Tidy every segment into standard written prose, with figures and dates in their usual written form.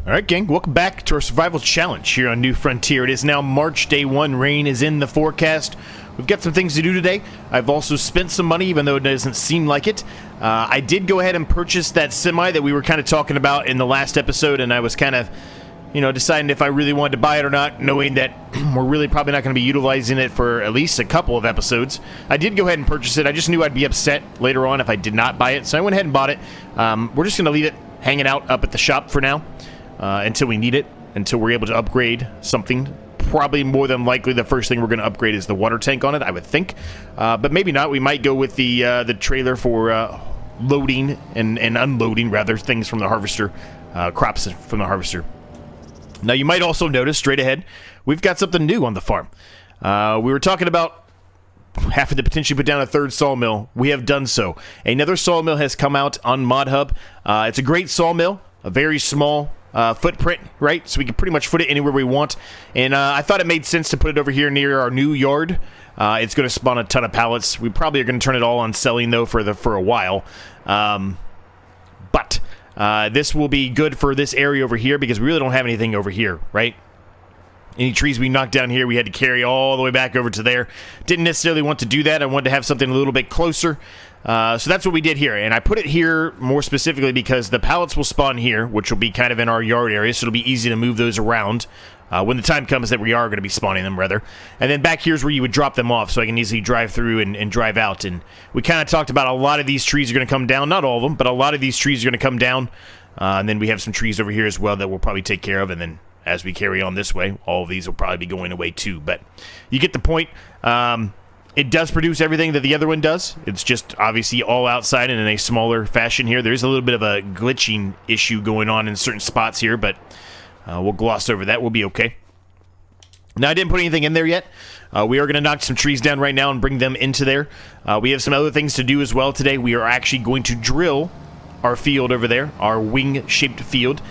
Alright gang, welcome back to our survival challenge here on New Frontier. It is now March, day 1, rain is in the forecast. We've got some things to do today. I've also spent some money, even though it doesn't seem like it. I did go ahead and purchase that semi that we were kind of talking about in the last episode, and I was kind of, you know, deciding if I really wanted to buy it or not, knowing that we're really probably not going to be utilizing it for at least a couple of episodes. I did go ahead and purchase it. I just knew I'd be upset later on if I did not buy it, so I went ahead and bought it. We're just going to leave it hanging out up at the shop for now. Until we need it, until we're able to upgrade something. Probably more than likely the first thing we're going to upgrade is the water tank on it, I would think. But maybe not. We might go with the trailer for loading and unloading, rather, things from the harvester, crops from the harvester. Now, you might also notice, straight ahead, we've got something new on the farm. We were talking about having to potentially put down a third sawmill. We have done so. Another sawmill has come out on ModHub. It's a great sawmill, a very small footprint, right? So we can pretty much foot it anywhere we want. And I thought it made sense to put it over here near our new yard. It's going to spawn a ton of pallets. We probably are going to turn it all on selling, though, for a while. But this will be good for this area over here because we really don't have anything over here, right? Any trees we knocked down here, we had to carry all the way back over to there. Didn't necessarily want to do that. I wanted to have something a little bit closer. So that's what we did here. And I put it here more specifically because the pallets will spawn here, which will be kind of in our yard area. So it'll be easy to move those around when the time comes that we are going to be spawning them, rather. And then back here's where you would drop them off so I can easily drive through and drive out. And we kind of talked about a lot of these trees are going to come down. Not all of them, but a lot of these trees are going to come down. And then we have some trees over here as well that we'll probably take care of. And then as we carry on this way, all of these will probably be going away too. But you get the point. It does produce everything that the other one does. It's just obviously all outside and in a smaller fashion here. There's a little bit of a glitching issue going on in certain spots here, but we'll gloss over that. We'll be okay. Now, I didn't put anything in there yet. We are going to knock some trees down right now and bring them into there. We have some other things to do as well today. We are actually going to drill our field over there, our wing-shaped field.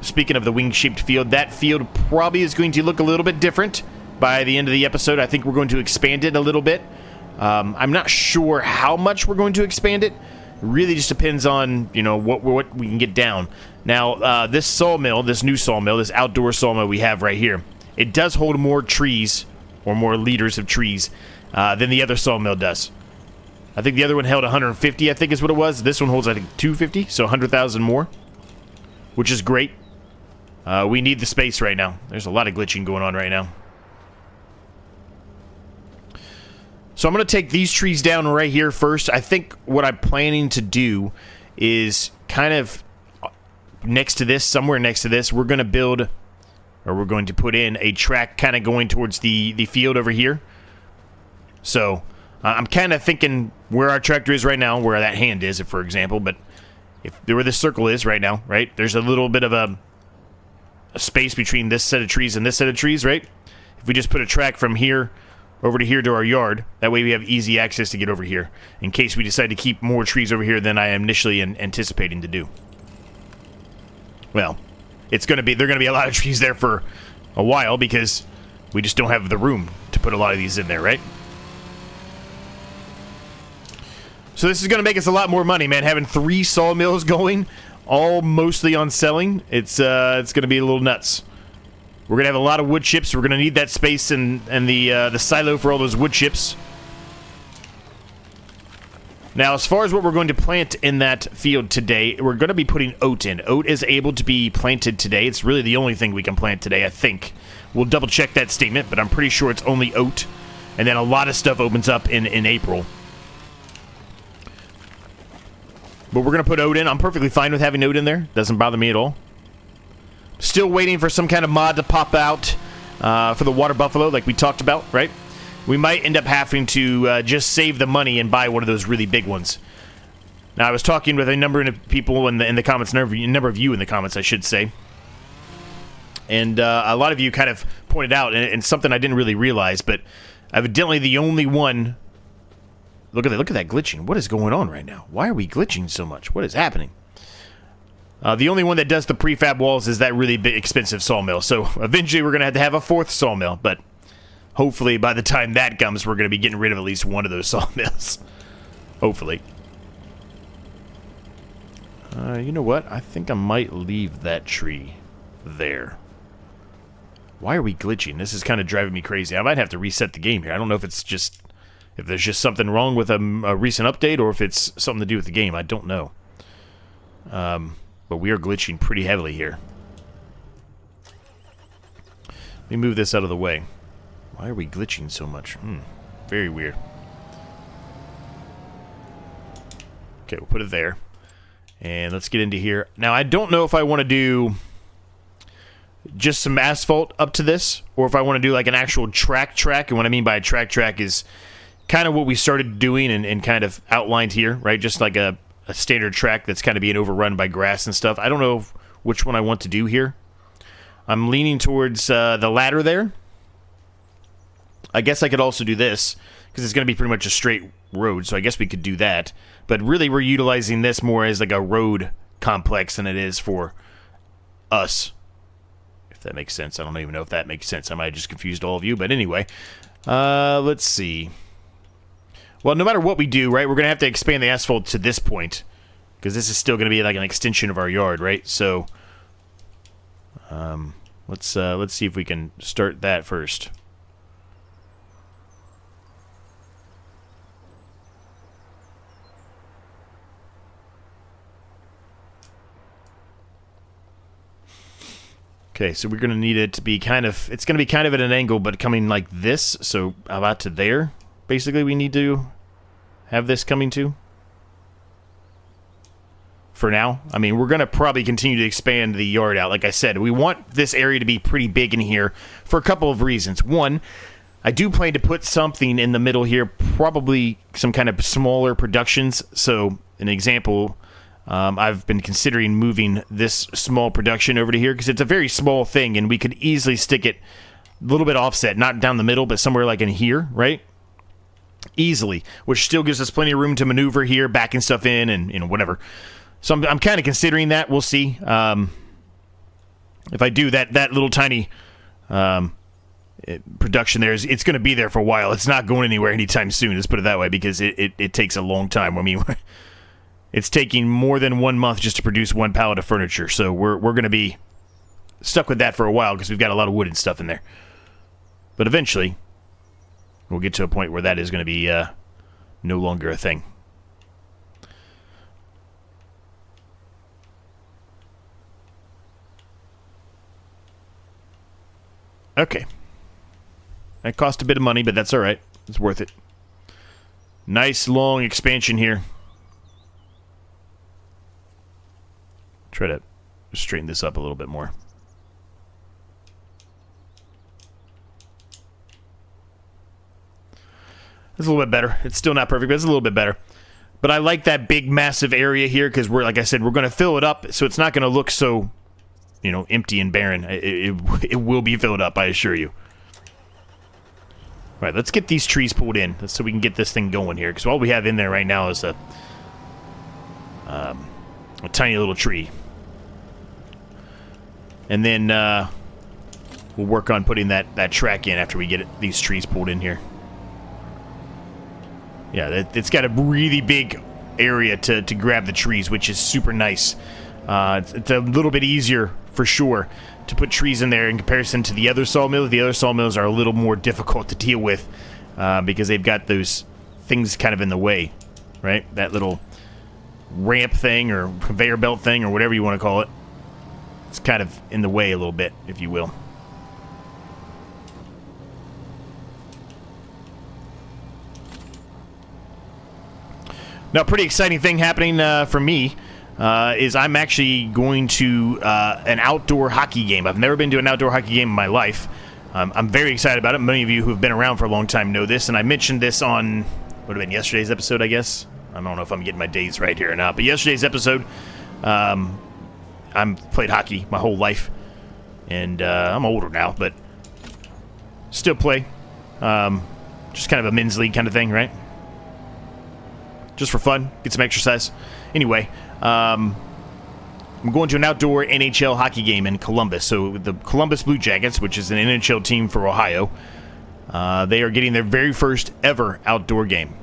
Speaking of the wing-shaped field, that field probably is going to look a little bit different by the end of the episode. I think we're going to expand it a little bit. I'm not sure how much we're going to expand it. It really just depends on, you know, what we can get down. Now, this sawmill, this new sawmill, this outdoor sawmill we have right here, it does hold more trees, or more liters of trees, than the other sawmill does. I think the other one held 150, I think is what it was. This one holds, I think, 250, so 100,000 more, which is great. We need the space right now. There's a lot of glitching going on right now. So I'm going to take these trees down right here first. I think what I'm planning to do is kind of next to this, somewhere next to this, we're going to build, or we're going to put in a track kind of going towards the field over here. So I'm kind of thinking where our tractor is right now, where that hand is, for example, but if where this circle is right now, right, there's a little bit of a space between this set of trees and this set of trees, right? If we just put a track from here over to here to our yard, that way we have easy access to get over here, in case we decide to keep more trees over here than I am initially anticipating to do. Well, they're going to be a lot of trees there for a while, because we just don't have the room to put a lot of these in there, right? So this is going to make us a lot more money, man, having 3 sawmills going, all mostly on selling. It's going to be a little nuts. We're going to have a lot of wood chips. We're going to need that space and the silo for all those wood chips. Now, as far as what we're going to plant in that field today, we're going to be putting oat in. Oat is able to be planted today. It's really the only thing we can plant today, I think. We'll double check that statement, but I'm pretty sure it's only oat. And then a lot of stuff opens up in April. But we're going to put oat in. I'm perfectly fine with having oat in there. Doesn't bother me at all. Still waiting for some kind of mod to pop out for the water buffalo, like we talked about, right? We might end up having to just save the money and buy one of those really big ones. Now, I was talking with a number of people in the comments, a number of you in the comments, I should say. And a lot of you kind of pointed out, and something I didn't really realize, but evidently the only one... Look at that glitching. What is going on right now? Why are we glitching so much? What is happening? The only one that does the prefab walls is that really big, expensive sawmill. So eventually we're going to have a 4th sawmill. But hopefully by the time that comes, we're going to be getting rid of at least one of those sawmills. Hopefully. You know what? I think I might leave that tree there. Why are we glitching? This is kind of driving me crazy. I might have to reset the game here. I don't know if it's just... if there's just something wrong with a recent update, or if it's something to do with the game. I don't know. But we are glitching pretty heavily here. Let me move this out of the way. Why are we glitching so much? Very weird. Okay, we'll put it there. And let's get into here. Now, I don't know if I want to do just some asphalt up to this, or if I want to do like an actual track. And what I mean by a track is kind of what we started doing and kind of outlined here, right? Just like a standard track that's kind of being overrun by grass and stuff. I don't know which one I want to do here. I'm leaning towards the latter there. I guess I could also do this, because it's going to be pretty much a straight road, so I guess we could do that. But really, we're utilizing this more as like a road complex than it is for us. If that makes sense. I don't even know if that makes sense. I might have just confused all of you, but anyway. Let's see. Well, no matter what we do, right, we're going to have to expand the asphalt to this point, because this is still going to be like an extension of our yard, right? So, let's see if we can start that first. Okay, so we're going to need it to be kind of... it's going to be kind of at an angle, but coming like this. So, about to there. Basically, we need to have this coming to. For now. I mean, we're going to probably continue to expand the yard out. Like I said, we want this area to be pretty big in here for a couple of reasons. One, I do plan to put something in the middle here. Probably some kind of smaller productions. So, an example... I've been considering moving this small production over to here because it's a very small thing, and we could easily stick it a little bit offset, not down the middle, but somewhere like in here, right? Easily, which still gives us plenty of room to maneuver here, backing stuff in, and you know, whatever. So I'm kind of considering that. We'll see. If I do that little tiny production there, it's going to be there for a while. It's not going anywhere anytime soon. Let's put it that way, because it takes a long time. I mean. It's taking more than 1 month just to produce one pallet of furniture, so we're going to be stuck with that for a while because we've got a lot of wood and stuff in there. But eventually, we'll get to a point where that is going to be no longer a thing. Okay. That cost a bit of money, but that's all right. It's worth it. Nice long expansion here. Try to straighten this up a little bit more. It's a little bit better. It's still not perfect, but it's a little bit better. But I like that big, massive area here because we're, like I said, we're going to fill it up, so it's not going to look so, you know, empty and barren. It will be filled up, I assure you. All right, let's get these trees pulled in so we can get this thing going here, because all we have in there right now is a tiny little tree. And then we'll work on putting that track in after we get these trees pulled in here. Yeah, it's got a really big area to grab the trees, which is super nice. It's a little bit easier, for sure, to put trees in there in comparison to the other sawmills. The other sawmills are a little more difficult to deal with because they've got those things kind of in the way, right? That little ramp thing or conveyor belt thing or whatever you want to call it. It's kind of in the way a little bit, if you will. Now, a pretty exciting thing happening for me is I'm actually going to an outdoor hockey game. I've never been to an outdoor hockey game in my life. I'm very excited about it. Many of you who have been around for a long time know this, and I mentioned this on, would have been yesterday's episode, I guess. I don't know if I'm getting my days right here or not, but yesterday's episode, I've played hockey my whole life, and I'm older now, but still play. Just kind of a men's league kind of thing, right? Just for fun, get some exercise. Anyway, I'm going to an outdoor NHL hockey game in Columbus. So the Columbus Blue Jackets, which is an NHL team for Ohio, they are getting their very first ever outdoor game.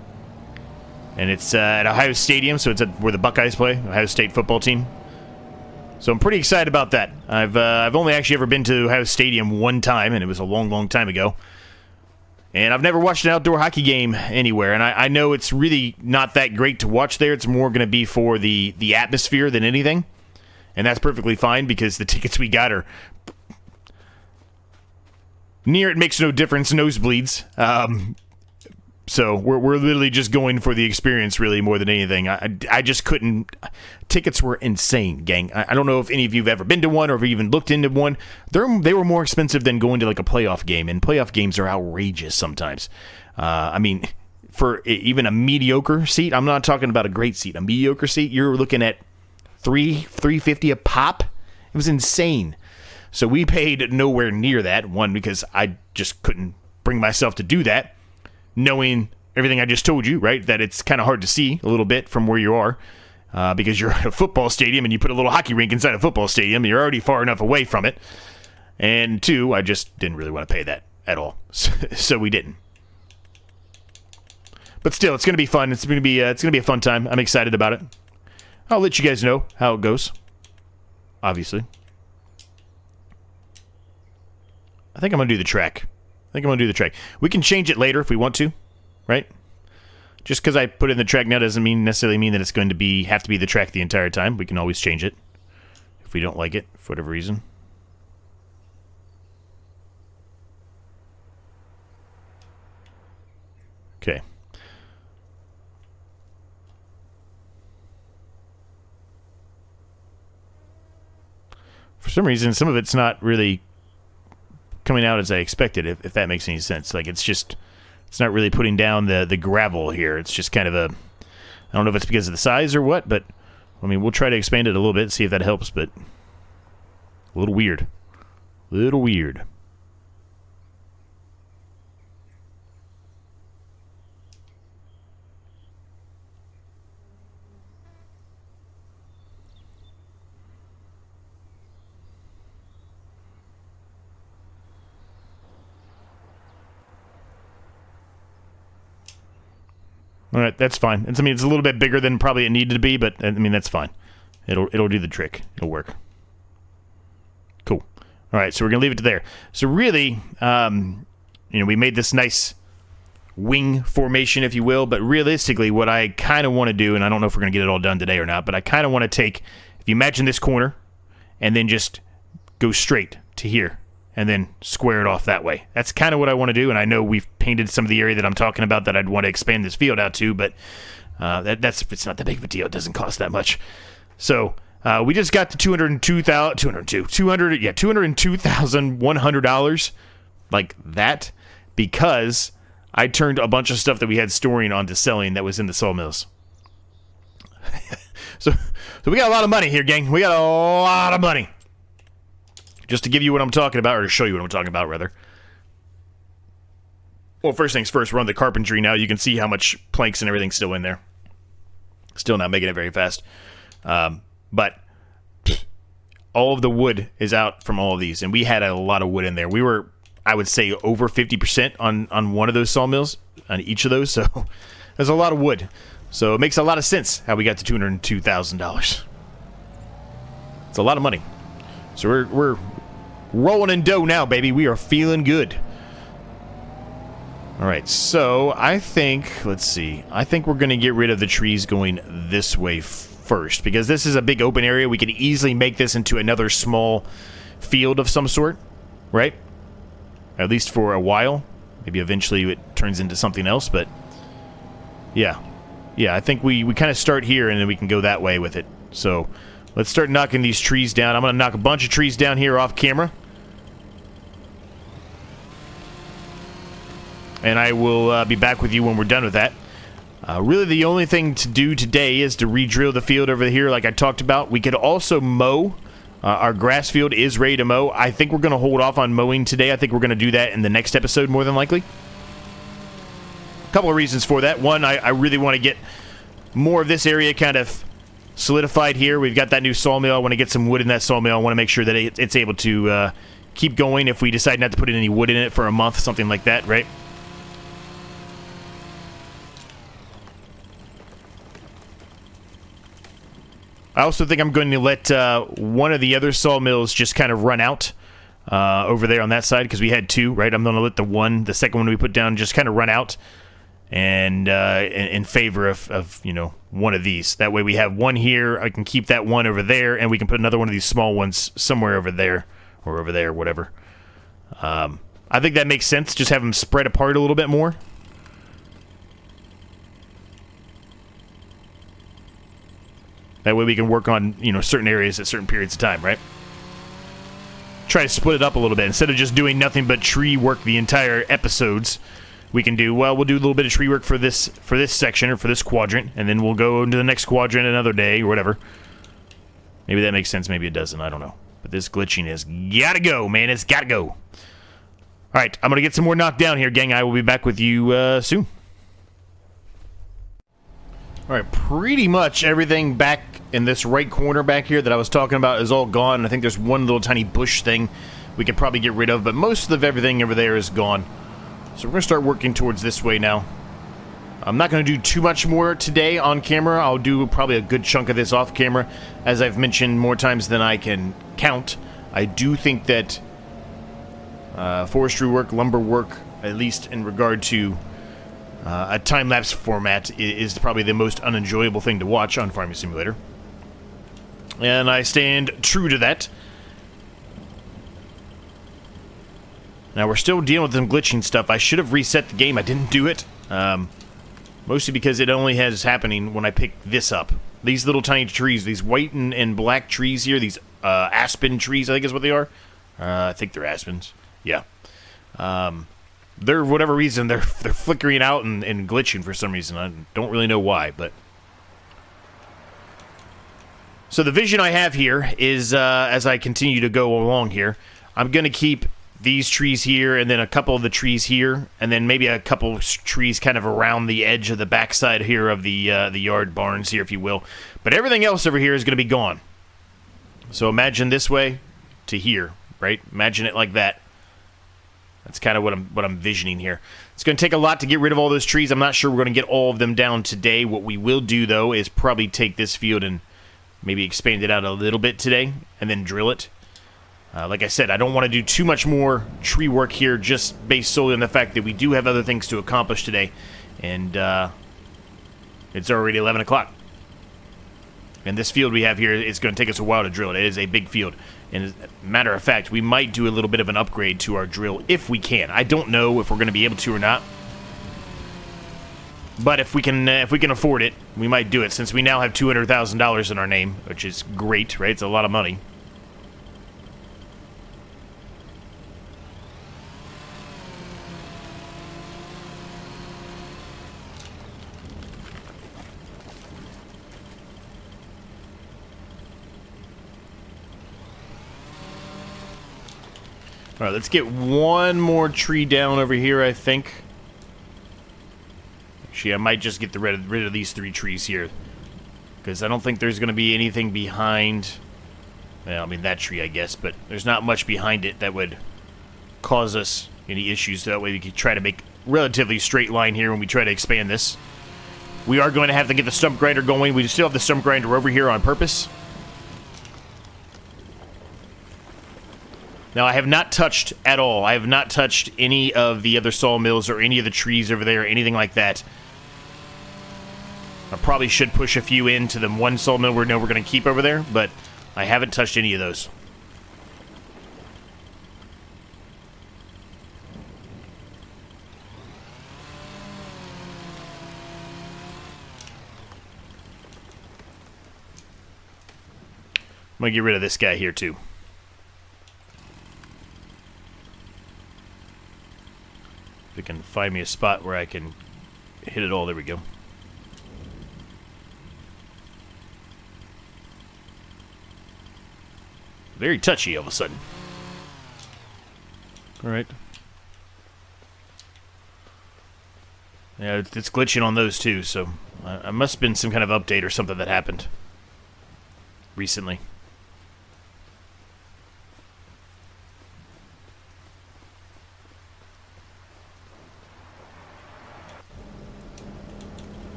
And it's at Ohio Stadium, so it's at where the Buckeyes play, Ohio State football team. So I'm pretty excited about that. I've only actually ever been to Ohio Stadium one time, and it was a long, long time ago. And I've never watched an outdoor hockey game anywhere, and I know it's really not that great to watch there. It's more going to be for the atmosphere than anything. And that's perfectly fine, because the tickets we got are near, it makes no difference, nosebleeds. So we're literally just going for the experience, really, more than anything. I just couldn't. Tickets were insane, gang. I don't know if any of you have ever been to one or have even looked into one. They were more expensive than going to like a playoff game, and playoff games are outrageous sometimes. I mean, for even a mediocre seat, I'm not talking about a great seat. A mediocre seat, you're looking at $350 a pop. It was insane. So we paid nowhere near that. One, because I just couldn't bring myself to do that, knowing everything I just told you, right? That it's kind of hard to see a little bit from where you are, because you're at a football stadium and you put a little hockey rink inside a football stadium, and you're already far enough away from it. And two, I just didn't really want to pay that at all, so we didn't. But still, it's going to be fun. It's going to be a fun time. I'm excited about it. I'll let you guys know how it goes. Obviously, I think I'm going to do the track. We can change it later if we want to, right? Just because I put in the track now doesn't necessarily mean that it's going to have to be the track the entire time. We can always change it if we don't like it for whatever reason. Okay. For some reason, some of it's not really coming out as I expected, if that makes any sense. Like, it's not really putting down the gravel here. It's just kind of I don't know if it's because of the size or what, but I mean, we'll try to expand it a little bit, see if that helps, but a little weird. All right, that's fine. It's a little bit bigger than probably it needed to be, but I mean, that's fine. It'll do the trick. It'll work. Cool. All right, so we're gonna leave it to there. So really, we made this nice wing formation, if you will, but realistically, what I kind of want to do, and I don't know if we're gonna get it all done today or not, but I kind of want to take, if you imagine this corner, and then just go straight to here, and then square it off that way. That's kind of what I want to do, and I know we've painted some of the area that I'm talking about that I'd want to expand this field out to, but it's not that big of a deal. It doesn't cost that much. So we just got to $202,100 like that, because I turned a bunch of stuff that we had storing onto selling that was in the sawmills. So we got a lot of money here, gang. We got a lot of money. Just to give you what I'm talking about, or to show you what I'm talking about, rather. Well, first things first, we're on the carpentry now. You can see how much planks and everything's still in there. Still not making it very fast. But all of the wood is out from all of these, and we had a lot of wood in there. We were, I would say, over 50% on one of those sawmills, on each of those, so there's a lot of wood. So it makes a lot of sense how we got to $202,000. It's a lot of money. So we're rolling in dough now, baby. We are feeling good. All right, so I think, let's see. I think we're going to get rid of the trees going this way first, because this is a big open area. We can easily make this into another small field of some sort, right? At least for a while. Maybe eventually it turns into something else, but yeah. Yeah, I think we kind of start here, and then we can go that way with it. So let's start knocking these trees down. I'm going to knock a bunch of trees down here off camera. And I will be back with you when we're done with that. Really, the only thing to do today is to re-drill the field over here like I talked about. We could also mow. Our grass field is ready to mow. I think we're going to hold off on mowing today. I think we're going to do that in the next episode, more than likely. A couple of reasons for that. One, I really want to get more of this area kind of solidified here. We've got that new sawmill. I want to get some wood in that sawmill. I want to make sure that it's able to keep going if we decide not to put any wood in it for a month, something like that, right? I also think I'm going to let one of the other sawmills just kind of run out over there on that side, because we had two, right? I'm going to let the second one we put down just kind of run out, and in favor of you know, one of these. That way we have one here. I can keep that one over there, and we can put another one of these small ones somewhere over there, or over there, whatever. I think that makes sense. Just have them spread apart a little bit more. That way we can work on, you know, certain areas at certain periods of time, right? Try to split it up a little bit. Instead of just doing nothing but tree work the entire episodes, we can do, well, we'll do a little bit of tree work for this section, or for this quadrant, and then we'll go into the next quadrant another day, or whatever. Maybe that makes sense, maybe it doesn't, I don't know. But this glitching has gotta go, man, it's gotta go. Alright, I'm gonna get some more knocked down here, gang. I will be back with you soon. Alright, pretty much everything back in this right corner back here that I was talking about is all gone. I think there's one little tiny bush thing we could probably get rid of, but most of everything over there is gone. So we're going to start working towards this way now. I'm not going to do too much more today on camera. I'll do probably a good chunk of this off camera. As I've mentioned more times than I can count, I do think that forestry work, lumber work, at least in regard to a time-lapse format, is probably the most unenjoyable thing to watch on Farming Simulator. And I stand true to that. Now, we're still dealing with some glitching stuff. I should have reset the game. I didn't do it. Mostly because it only has happening when I pick this up. These little tiny trees, these white and black trees here, these aspen trees, I think is what they are. I think they're aspens. Yeah. They're, for whatever reason, they're flickering out and glitching for some reason. I don't really know why, but... So the vision I have here is, as I continue to go along here, I'm going to keep these trees here, and then a couple of the trees here, and then maybe a couple trees kind of around the edge of the backside here of the yard barns here, if you will. But everything else over here is going to be gone. So imagine this way to here, right? Imagine it like that. That's kind of what I'm visioning here. It's going to take a lot to get rid of all those trees. I'm not sure we're going to get all of them down today. What we will do, though, is probably take this field and maybe expand it out a little bit today, and then drill it. Like I said, I don't want to do too much more tree work here, just based solely on the fact that we do have other things to accomplish today. And it's already 11 o'clock. And this field we have here, it's going to take us a while to drill it. It is a big field. And as a matter of fact, we might do a little bit of an upgrade to our drill if we can. I don't know if we're going to be able to or not. But if we can afford it, we might do it, since we now have $200,000 in our name, which is great, right? It's a lot of money. Alright, let's get one more tree down over here, I think. Actually, I might just get rid of these 3 trees here, because I don't think there's going to be anything behind... Well, I mean, that tree, I guess, but there's not much behind it that would cause us any issues. That way we can try to make a relatively straight line here when we try to expand this. We are going to have to get the stump grinder going. We still have the stump grinder over here on purpose. Now, I have not touched at all. I have not touched any of the other sawmills or any of the trees over there or anything like that. I probably should push a few into the one sawmill we know we're going to keep over there, but I haven't touched any of those. I'm going to get rid of this guy here, too. If I can find me a spot where I can hit it all. There we go. Very touchy all of a sudden. Alright. Yeah, it's glitching on those too, so I must have been some kind of update or something that happened recently.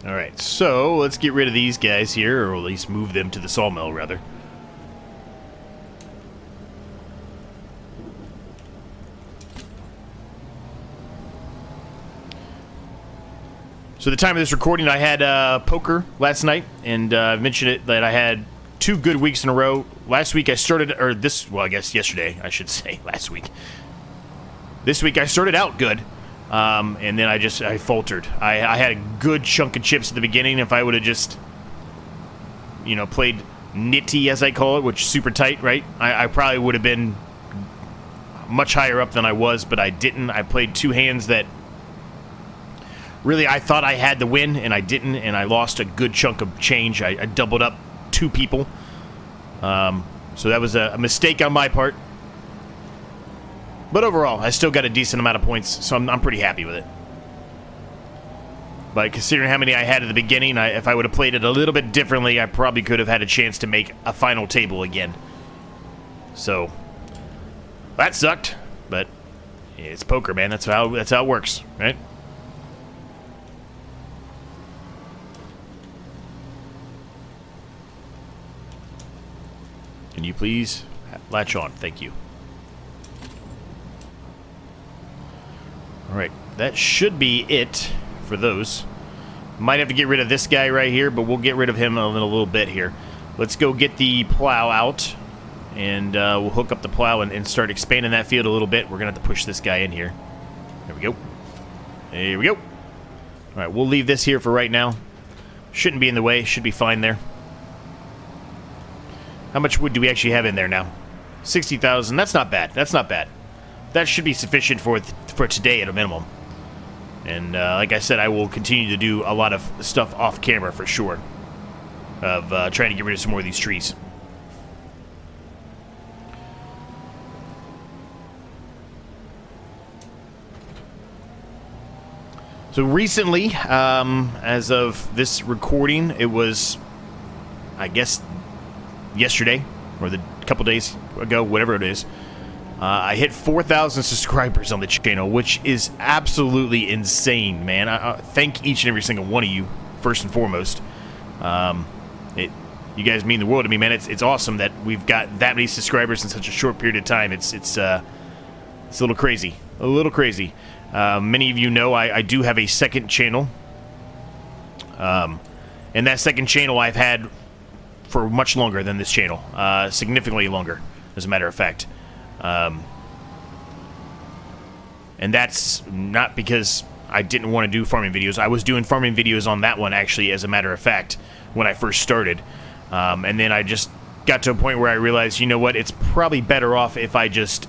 Alright, so let's get rid of these guys here, or at least move them to the sawmill, rather. So the time of this recording, I had poker last night, and I've mentioned it that I had 2 good weeks in a row. Last week I started, or this, well, I guess yesterday, I should say, last week. This week I started out good. And then I faltered. I had a good chunk of chips at the beginning. If I would have just, you know, played nitty, as I call it, which is super tight, right? I probably would have been much higher up than I was, but I didn't. I played 2 hands that really I thought I had the win, and I didn't, and I lost a good chunk of change. I doubled up 2 people. So that was a mistake on my part. But overall, I still got a decent amount of points, so I'm pretty happy with it. But considering how many I had at the beginning, if I would have played it a little bit differently, I probably could have had a chance to make a final table again. So, that sucked, but it's poker, man. That's how it works, right? Can you please latch on? Thank you. Alright, that should be it for those. Might have to get rid of this guy right here, but we'll get rid of him in a little bit here. Let's go get the plow out, and we'll hook up the plow and start expanding that field a little bit. We're going to have to push this guy in here. There we go. There we go. Alright, we'll leave this here for right now. Shouldn't be in the way. Should be fine there. How much wood do we actually have in there now? 60,000. That's not bad. That's not bad. That should be sufficient for today at a minimum. And like I said, I will continue to do a lot of stuff off camera for sure. Of trying to get rid of some more of these trees. So recently, as of this recording, it was, I guess, yesterday, or the couple days ago, whatever it is. I hit 4,000 subscribers on the channel, which is absolutely insane, man. I thank each and every single one of you, first and foremost. You guys mean the world to me, man. It's awesome that we've got that many subscribers in such a short period of time. It's a little crazy, a little crazy. Many of you know I do have a second channel, and that second channel I've had for much longer than this channel, significantly longer, as a matter of fact. And that's not because I didn't want to do farming videos. I was doing farming videos on that one, actually, as a matter of fact, when I first started. And then I just got to a point where I realized, you know what, it's probably better off if I just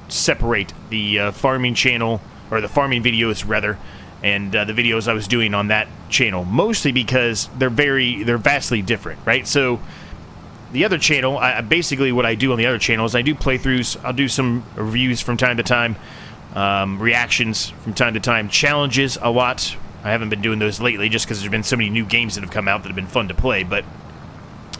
separate the farming channel, or the farming videos, rather, and the videos I was doing on that channel. Mostly because they're vastly different, right? So the other channel, basically what I do on the other channel is I do playthroughs. I'll do some reviews from time to time, reactions from time to time, challenges a lot. I haven't been doing those lately just because there's been so many new games that have come out that have been fun to play, but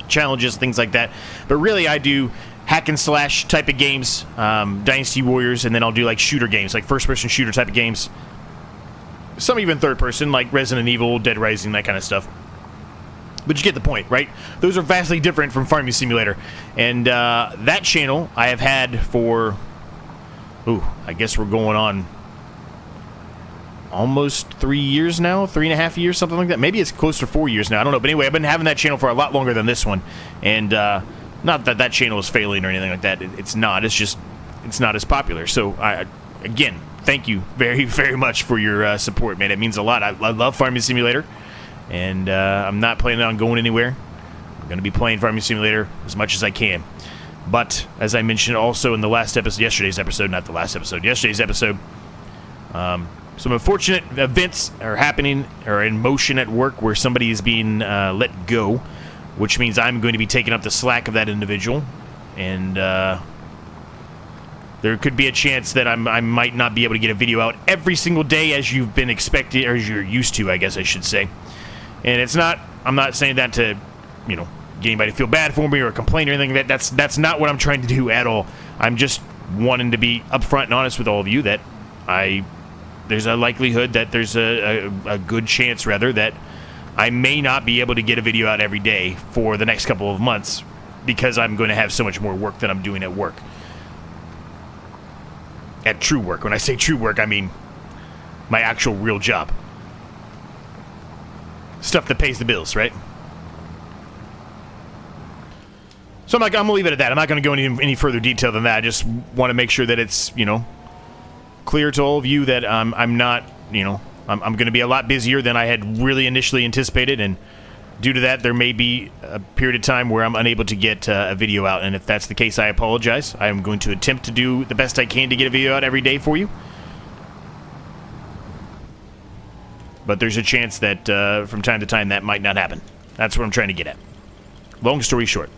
challenges, things like that. But really I do hack and slash type of games, Dynasty Warriors, and then I'll do like shooter games, like first-person shooter type of games. Some even third-person, like Resident Evil, Dead Rising, that kind of stuff. But you get the point, right? Those are vastly different from Farming Simulator. And that channel I have had for, I guess we're going on almost 3 years now, 3.5 years, something like that. Maybe it's close to 4 years now, I don't know. But anyway, I've been having that channel for a lot longer than this one. And not that that channel is failing or anything like that. It's not. It's just, it's not as popular. So, again, thank you very, very much for your support, man. It means a lot. I love Farming Simulator. And I'm not planning on going anywhere. I'm going to be playing Farming Simulator as much as I can. But, as I mentioned also in the last episode, yesterday's episode, some unfortunate events are happening, or in motion at work, where somebody is being let go, which means I'm going to be taking up the slack of that individual. And there could be a chance that I might not be able to get a video out every single day as you've been expecting, or as you're used to, I guess I should say. And it's not, I'm not saying that to, you know, get anybody to feel bad for me or complain or anything. That's not what I'm trying to do at all. I'm just wanting to be upfront and honest with all of you that there's a likelihood that there's a good chance, rather, that I may not be able to get a video out every day for the next couple of months because I'm going to have so much more work than I'm doing at work. At true work. When I say true work, I mean my actual real job. Stuff that pays the bills, right? So I'm going to leave it at that. I'm not going to go into any further detail than that. I just want to make sure that it's, you know, clear to all of you that I'm not, you know, I'm going to be a lot busier than I had really initially anticipated, and due to that, there may be a period of time where I'm unable to get a video out, and if that's the case, I apologize. I am going to attempt to do the best I can to get a video out every day for you. But there's a chance that from time to time that might not happen. That's what I'm trying to get at. Long story short.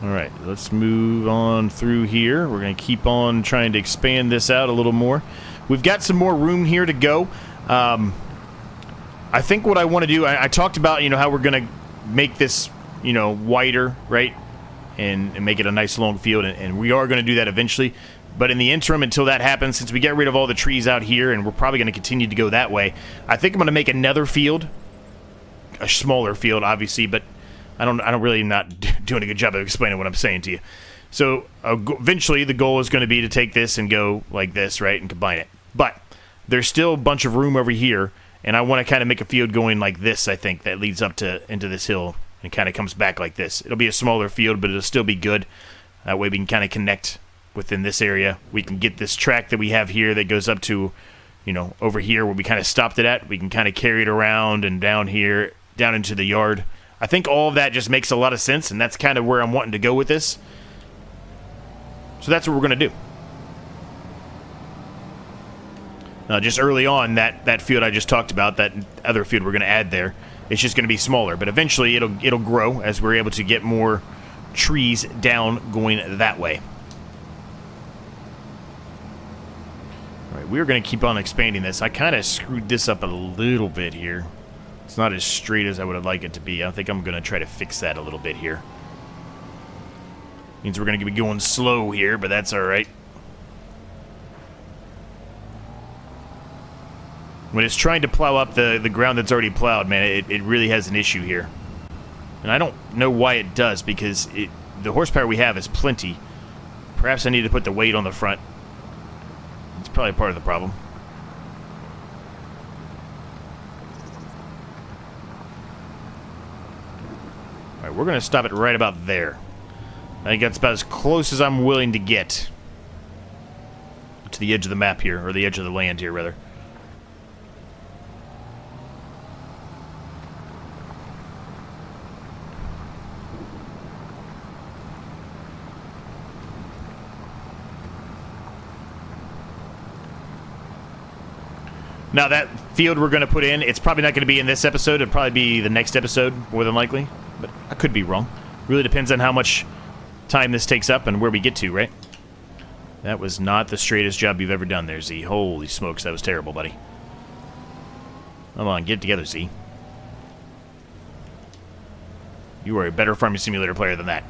Alright, let's move on through here. We're going to keep on trying to expand this out a little more. We've got some more room here to go. I think what I want to do, I talked about, you know, how we're going to make this, you know, wider, right? And make it a nice long field, and we are going to do that eventually. But in the interim, until that happens, since we get rid of all the trees out here, and we're probably going to continue to go that way, I think I'm going to make another field. A smaller field, obviously, but I don't really not doing a good job of explaining what I'm saying to you. So eventually the goal is going to be to take this and go like this, right, and combine it. But there's still a bunch of room over here, and I want to kind of make a field going like this, I think, that leads up to into this hill and kind of comes back like this. It'll be a smaller field, but it'll still be good. That way we can kind of connect within this area. We can get this track that we have here that goes up to, you know, over here where we kind of stopped it at. We can kind of carry it around and down here, down into the yard. I think all of that just makes a lot of sense, and that's kind of where I'm wanting to go with this. So that's what we're going to do. Just early on, that field I just talked about, that other field we're going to add there, it's just going to be smaller. But eventually it'll grow as we're able to get more trees down going that way. All right, we're going to keep on expanding this. I kind of screwed this up a little bit here. It's not as straight as I would have liked it to be. I think I'm going to try to fix that a little bit here. Means we're going to be going slow here, but that's alright. When it's trying to plow up the ground that's already plowed, man, it really has an issue here. And I don't know why it does, because the horsepower we have is plenty. Perhaps I need to put the weight on the front. It's probably part of the problem. We're going to stop it right about there. I think that's about as close as I'm willing to get to the edge of the map here, or the edge of the land here, rather. Now, that field we're going to put in, it's probably not going to be in this episode. It'll probably be the next episode, more than likely. But I could be wrong. Really depends on how much time this takes up and where we get to, right? That was not the straightest job you've ever done there, Z. Holy smokes, that was terrible, buddy. Come on, get it together, Z. You are a better Farming Simulator player than that.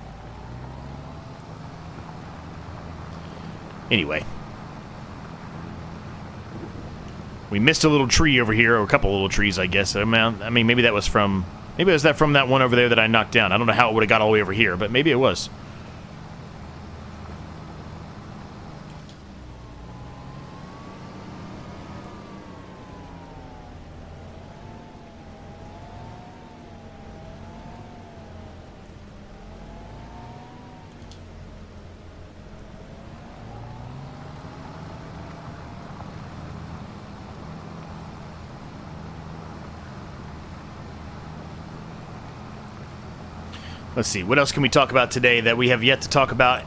Anyway. We missed a little tree over here, or a couple little trees, I guess. I mean, maybe that was from... Maybe it was from that one over there that I knocked down. I don't know how it would have got all the way over here, but maybe it was. Let's see, what else can we talk about today that we have yet to talk about?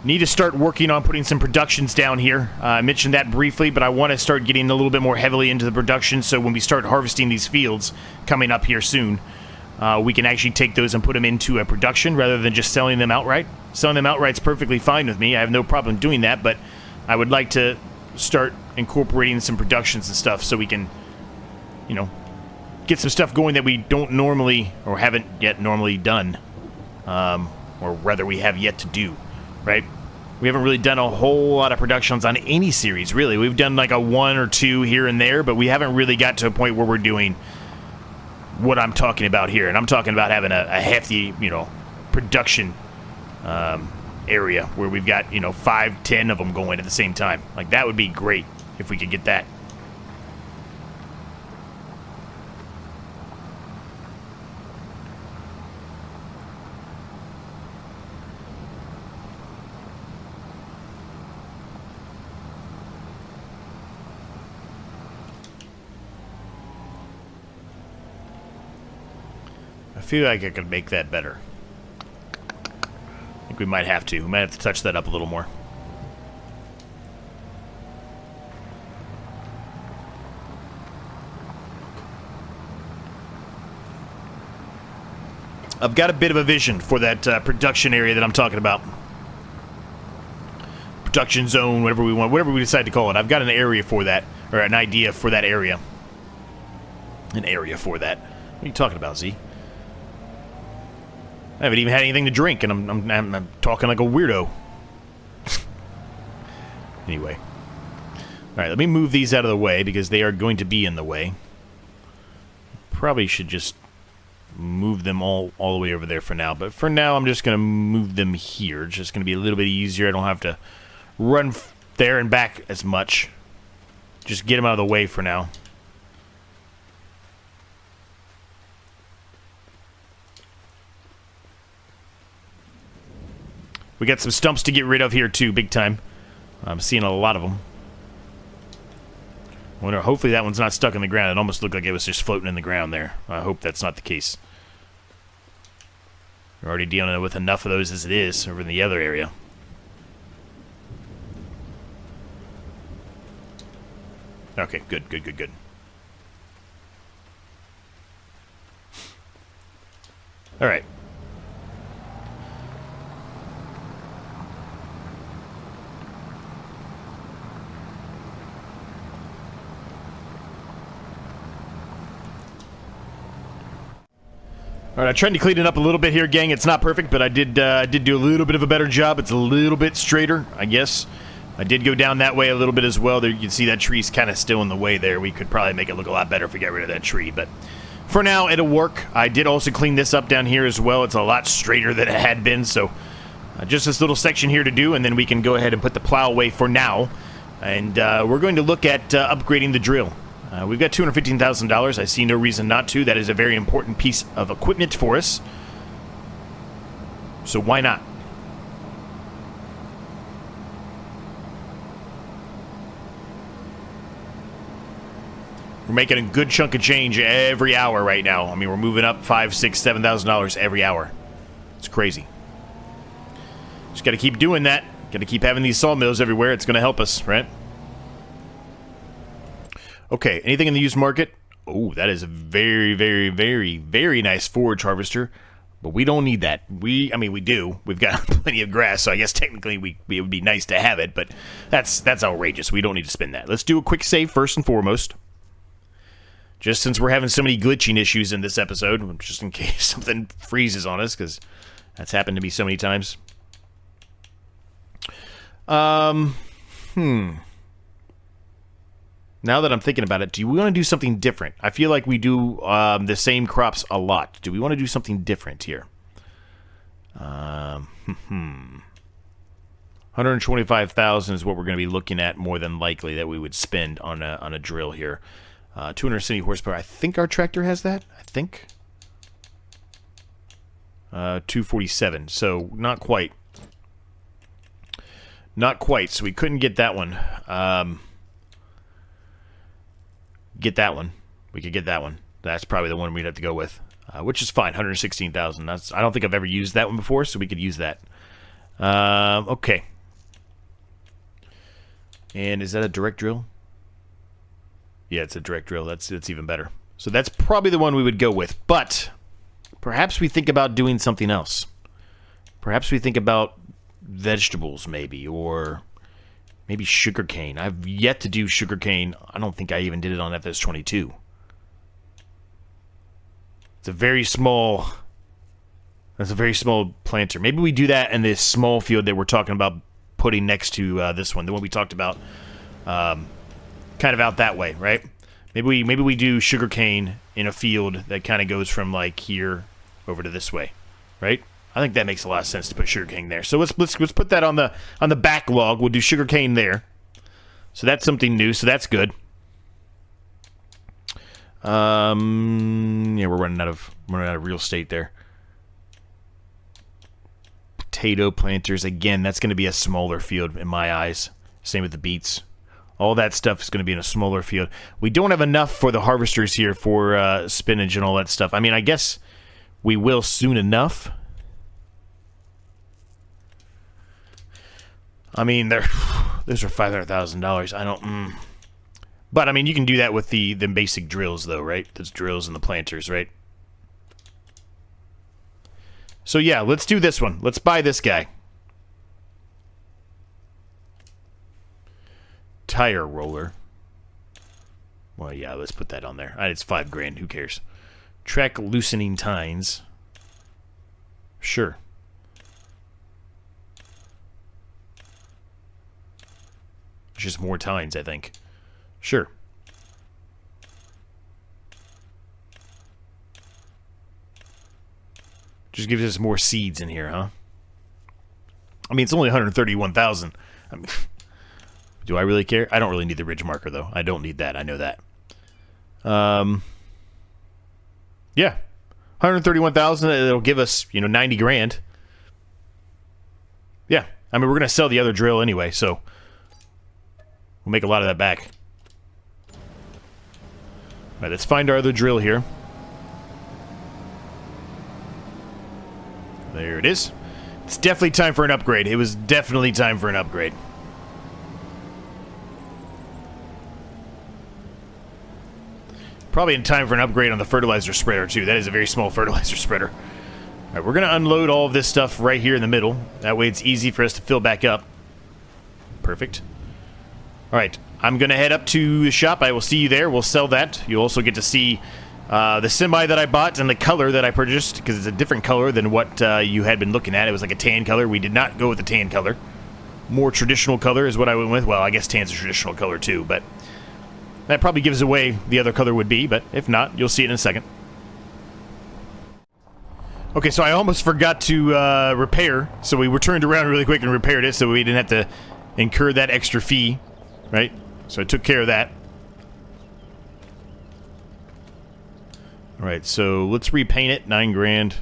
Need to start working on putting some productions down here. I mentioned that briefly, but I want to start getting a little bit more heavily into the production, so when we start harvesting these fields coming up here soon, we can actually take those and put them into a production rather than just selling them outright. Selling them outright is perfectly fine with me. I have no problem doing that, but I would like to, start incorporating some productions and stuff so we can, you know, get some stuff going that we don't normally, or haven't yet normally done. Or rather we have yet to do, right? We haven't really done a whole lot of productions on any series, really. We've done like a 1 or 2 here and there, but we haven't really got to a point where we're doing what I'm talking about here. And I'm talking about having a hefty, you know, production area where we've got, you know, 5, 10 of them going at the same time. Like, that would be great if we could get that. I feel like I could make that better. I think we might have to. We might have to touch that up a little more. I've got a bit of a vision for that production area that I'm talking about. Production zone, whatever we want, whatever we decide to call it. I've got an area for that, or an idea for that area. An area for that. What are you talking about, Z? I haven't even had anything to drink, and I'm talking like a weirdo. Anyway. Alright, let me move these out of the way, because they are going to be in the way. Probably should just move them all the way over there for now. But for now, I'm just going to move them here. It's just going to be a little bit easier. I don't have to run there and back as much. Just get them out of the way for now. We got some stumps to get rid of here, too, big time. I'm seeing a lot of them. I wonder, hopefully that one's not stuck in the ground. It almost looked like it was just floating in the ground there. I hope that's not the case. We're already dealing with enough of those as it is over in the other area. Okay, good, good, good, good. All right. All right, I tried to clean it up a little bit here, gang. It's not perfect, but I did do a little bit of a better job. It's a little bit straighter, I guess. I did go down that way a little bit as well. There, you can see that tree's kind of still in the way there. We could probably make it look a lot better if we got rid of that tree, but for now, it'll work. I did also clean this up down here as well. It's a lot straighter than it had been, so just this little section here to do, and then we can go ahead and put the plow away for now. And we're going to look at upgrading the drill. We've got $215,000. I see no reason not to. That is a very important piece of equipment for us. So why not? We're making a good chunk of change every hour right now. I mean, we're moving up $5,000, $6,000, $7,000 every hour. It's crazy. Just got to keep doing that. Got to keep having these sawmills everywhere. It's going to help us, right? Okay, anything in the used market? Oh, that is a very, very, very, very nice forage harvester. But we don't need that. I mean, we do. We've got plenty of grass, so I guess technically it would be nice to have it, but that's outrageous. We don't need to spend that. Let's do a quick save first and foremost. Just since we're having so many glitching issues in this episode, just in case something freezes on us, because that's happened to me so many times. Now that I'm thinking about it, do we want to do something different? I feel like we do the same crops a lot. Do we want to do something different here? 125,000 is what we're going to be looking at more than likely that we would spend on a drill here. 270 horsepower. I think our tractor has that. I think. 247. So not quite. Not quite. So we couldn't get that one. Get that one. We could get that one. That's probably the one we'd have to go with, which is fine. 116,000. I don't think I've ever used that one before, so we could use that. Okay. And is that a direct drill? Yeah, it's a direct drill. That's even better. So that's probably the one we would go with. But perhaps we think about doing something else. Perhaps we think about vegetables, maybe, or Maybe sugarcane. I've yet to do sugarcane. I don't think I even did it on FS22. It's a very small... That's a very small planter. Maybe we do that in this small field that we're talking about putting next to this one. The one we talked about kind of out that way, right? Maybe we do sugarcane in a field that kind of goes from like here over to this way, right? I think that makes a lot of sense to put sugarcane there. So let's put that on the backlog. We'll do sugarcane there. So that's something new. So that's good. Yeah, we're running out of real estate there. Potato planters again. That's going to be a smaller field in my eyes. Same with the beets. All that stuff is going to be in a smaller field. We don't have enough for the harvesters here for spinach and all that stuff. I mean, I guess we will soon enough. I mean, those are $500,000. I don't... But, I mean, you can do that with the basic drills, though, right? Those drills and the planters, right? So, yeah, let's do this one. Let's buy this guy. Tire roller. Well, yeah, let's put that on there. It's $5,000. Who cares? Track loosening tines. Sure. It's just more tines, I think. Sure. Just gives us more seeds in here, huh? I mean, it's only 131,000. I mean, do I really care? I don't really need the ridge marker, though. I don't need that. I know that. Yeah. 131,000. It'll give us, 90 grand. Yeah. I mean, we're going to sell the other drill anyway, so we'll make a lot of that back. All right, let's find our other drill here. There it is. It's definitely time for an upgrade. It was definitely time for an upgrade. Probably in time for an upgrade on the fertilizer spreader, too. That is a very small fertilizer spreader. All right, we're going to unload all of this stuff right here in the middle. That way it's easy for us to fill back up. Perfect. All right, I'm going to head up to the shop. I will see you there. We'll sell that. You'll also get to see the semi that I bought and the color that I purchased, because it's a different color than what you had been looking at. It was like a tan color. We did not go with the tan color. More traditional color is what I went with. Well, I guess tan's a traditional color too, but that probably gives away the other color would be, but if not, you'll see it in a second. Okay, so I almost forgot to repair, so we turned around really quick and repaired it so we didn't have to incur that extra fee, right? So I took care of that. Alright, so let's repaint it, 9 grand.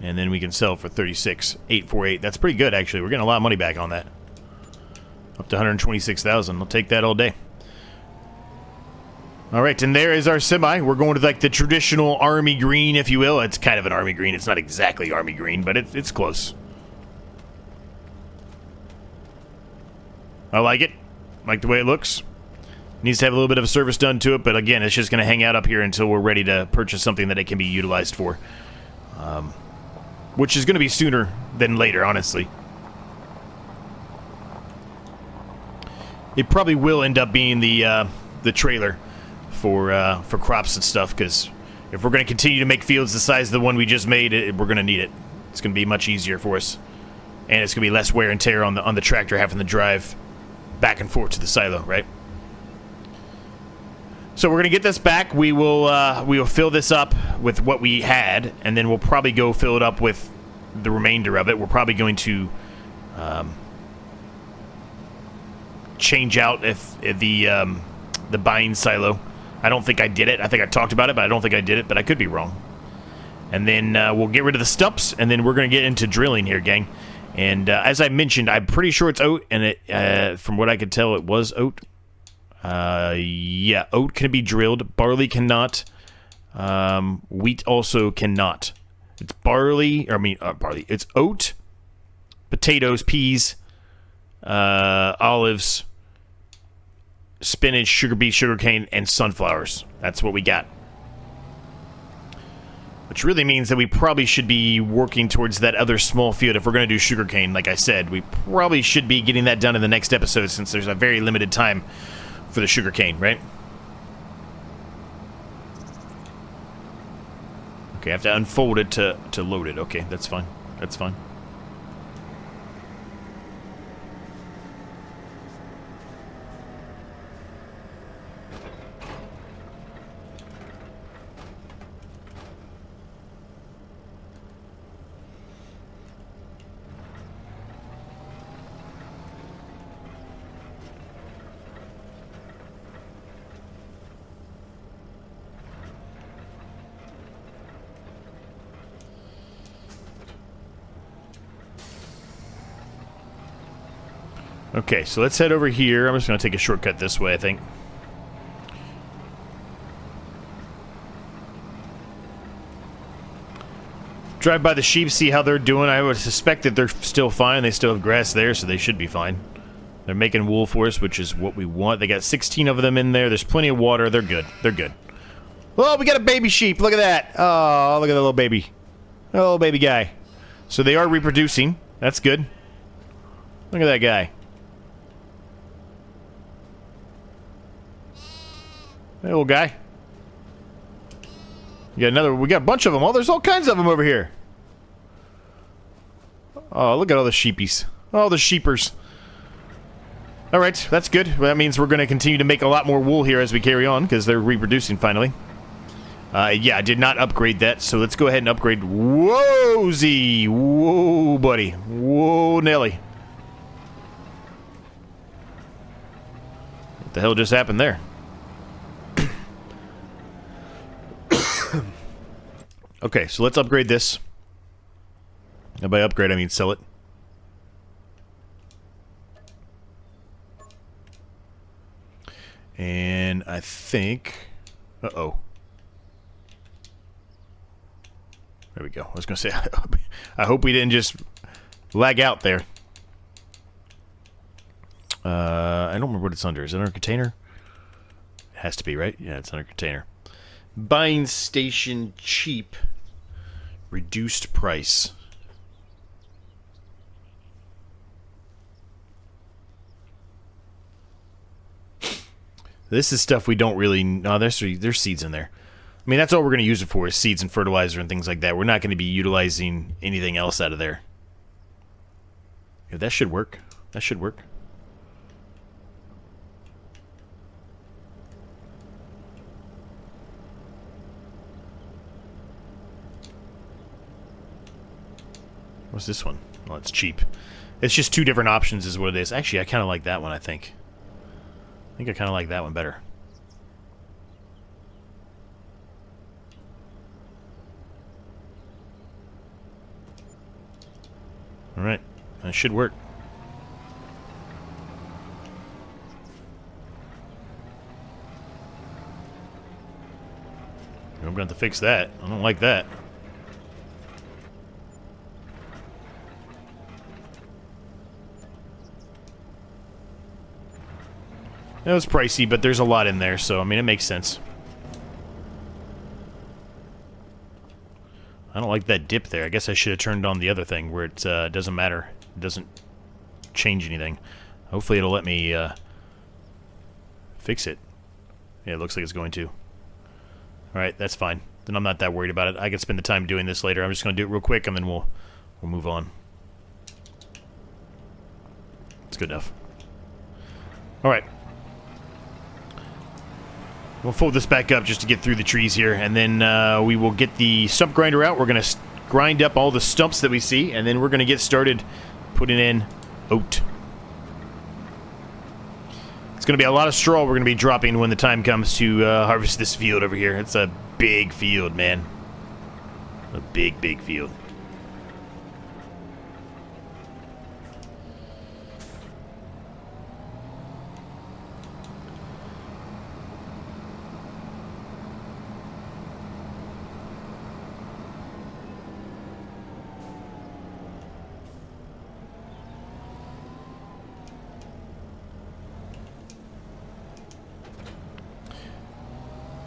And then we can sell for 36,848. That's pretty good, actually. We're getting a lot of money back on that. Up to 126,000. I'll take that all day. Alright, and there is our semi. We're going to like the traditional army green, if you will. It's kind of an army green. It's not exactly army green, but it's close. I like it. Like the way it looks. Needs to have a little bit of a service done to it, but again, it's just going to hang out up here until we're ready to purchase something that it can be utilized for. Which is going to be sooner than later, honestly. It probably will end up being the trailer for crops and stuff, because if we're going to continue to make fields the size of the one we just made, we're going to need it. It's going to be much easier for us, and it's going to be less wear and tear on the tractor having to drive back and forth to the silo, right? So we're gonna get this back. We will fill this up with what we had, and then we'll probably go fill it up with the remainder of it. We're probably going to change out if the buying silo. I don't think I did it. I think I talked about it, but I don't think I did it. But I could be wrong. And then we'll get rid of the stumps, and then we're gonna get into drilling here, gang. And as I mentioned, I'm pretty sure it's oat, and it from what I could tell, it was oat. Yeah, oat can be drilled. Barley cannot. Wheat also cannot. It's barley, barley. It's oat, potatoes, peas, olives, spinach, sugar beet, sugarcane, and sunflowers. That's what we got. Which really means that we probably should be working towards that other small field if we're going to do sugarcane. Like I said, we probably should be getting that done in the next episode since there's a very limited time for the sugarcane, right? Okay, I have to unfold it to load it. Okay, that's fine. That's fine. Okay, so let's head over here. I'm just going to take a shortcut this way, I think. Drive by the sheep, see how they're doing. I would suspect that they're still fine. They still have grass there, so they should be fine. They're making wool for us, which is what we want. They got 16 of them in there. There's plenty of water. They're good. They're good. Oh, we got a baby sheep. Look at that. Oh, look at that little baby. Oh, little baby guy. So they are reproducing. That's good. Look at that guy. Hey, little guy. You got another. We got a bunch of them. Oh, there's all kinds of them over here. Oh, look at all the sheepies. All the sheepers. All right, that's good. Well, that means we're going to continue to make a lot more wool here as we carry on because they're reproducing finally. Yeah, I did not upgrade that, so let's go ahead and upgrade. Whoa, Z. Whoa, buddy. Whoa, Nelly. What the hell just happened there? Okay, so let's upgrade this. And by upgrade, I mean sell it. And I think... Uh-oh. There we go. I was going to say, I hope we didn't just lag out there. I don't remember what it's under. Is it under container? It has to be, right? Yeah, it's under container. Buying station cheap. Reduced price. This is stuff we don't really... No, there's seeds in there. I mean, that's all we're going to use it for, is seeds and fertilizer and things like that. We're not going to be utilizing anything else out of there. Yeah, that should work. That should work. What's this one? Well, it's cheap. It's just two different options is what it is. Actually, I kind of like that one, I think. I think I kind of like that one better. Alright. That should work. I'm going to have to fix that. I don't like that. It was pricey, but there's a lot in there, so, I mean, it makes sense. I don't like that dip there. I guess I should have turned on the other thing where it doesn't matter. It doesn't change anything. Hopefully it'll let me fix it. Yeah, it looks like it's going to. Alright, that's fine. Then I'm not that worried about it. I can spend the time doing this later. I'm just going to do it real quick, and then we'll move on. It's good enough. Alright. We'll fold this back up just to get through the trees here, and then we will get the stump grinder out. We're going to grind up all the stumps that we see, and then we're going to get started putting in oat. It's going to be a lot of straw we're going to be dropping when the time comes to harvest this field over here. It's a big field, man. A big, big field.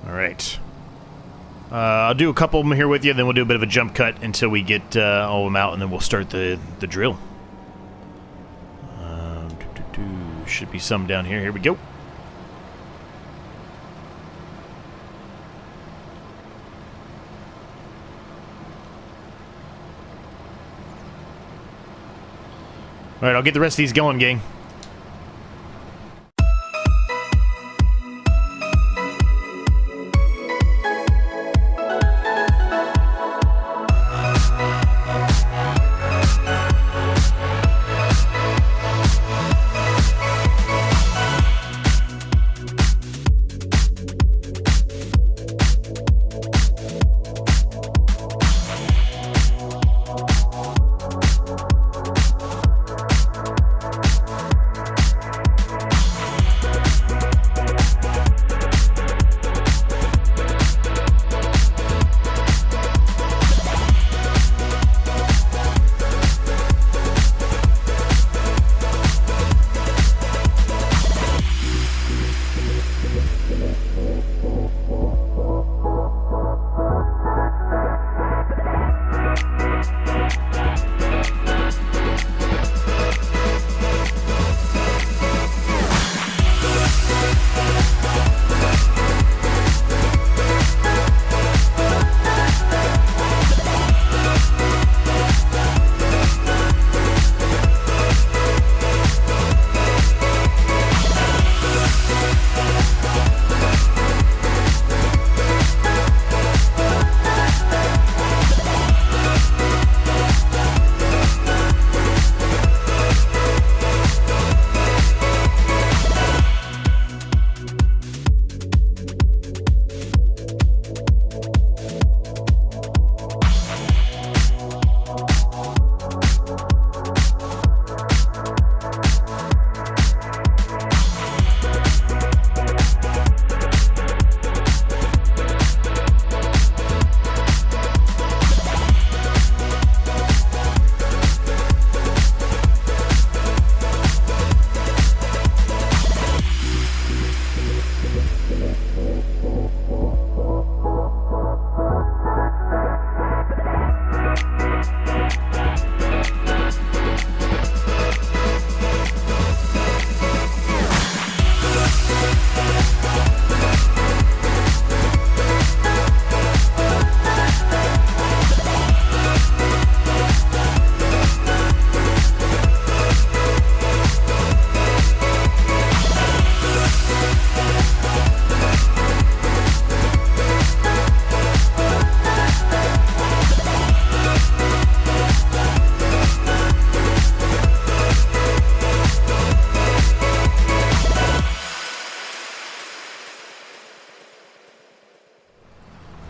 Alright. I'll do a couple of them here with you, then we'll do a bit of a jump cut until we get all of them out, and then we'll start the drill. Should be some down here. Here we go. All right, I'll get the rest of these going, gang.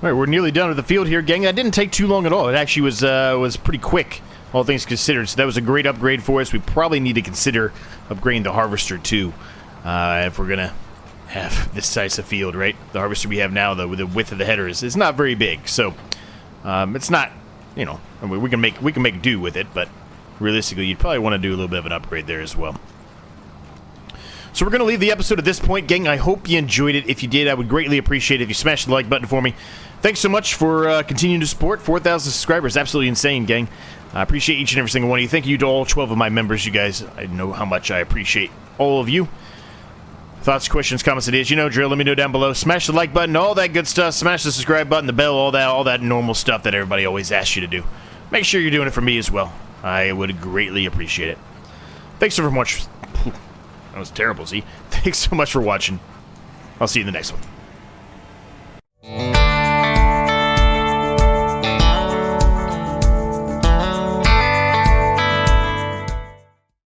All right, we're nearly done with the field here, gang. That didn't take too long at all. It actually was pretty quick, all things considered. So that was a great upgrade for us. We probably need to consider upgrading the harvester too, if we're gonna have this size of field, right? The harvester we have now, though, with the width of the header is not very big, so it's not, you know, I mean, we can make do with it, but realistically, you'd probably want to do a little bit of an upgrade there as well. So we're going to leave the episode at this point, gang. I hope you enjoyed it. If you did, I would greatly appreciate it if you smashed the like button for me. Thanks so much for continuing to support. 4,000 subscribers. Absolutely insane, gang. I appreciate each and every single one of you. Thank you to all 12 of my members, you guys. I know how much I appreciate all of you. Thoughts, questions, comments, ideas, you know drill. Let me know down below. Smash the like button, all that good stuff. Smash the subscribe button, the bell, all that normal stuff that everybody always asks you to do. Make sure you're doing it for me as well. I would greatly appreciate it. Thanks so much. That was terrible, see? Thanks so much for watching. I'll see you in the next one.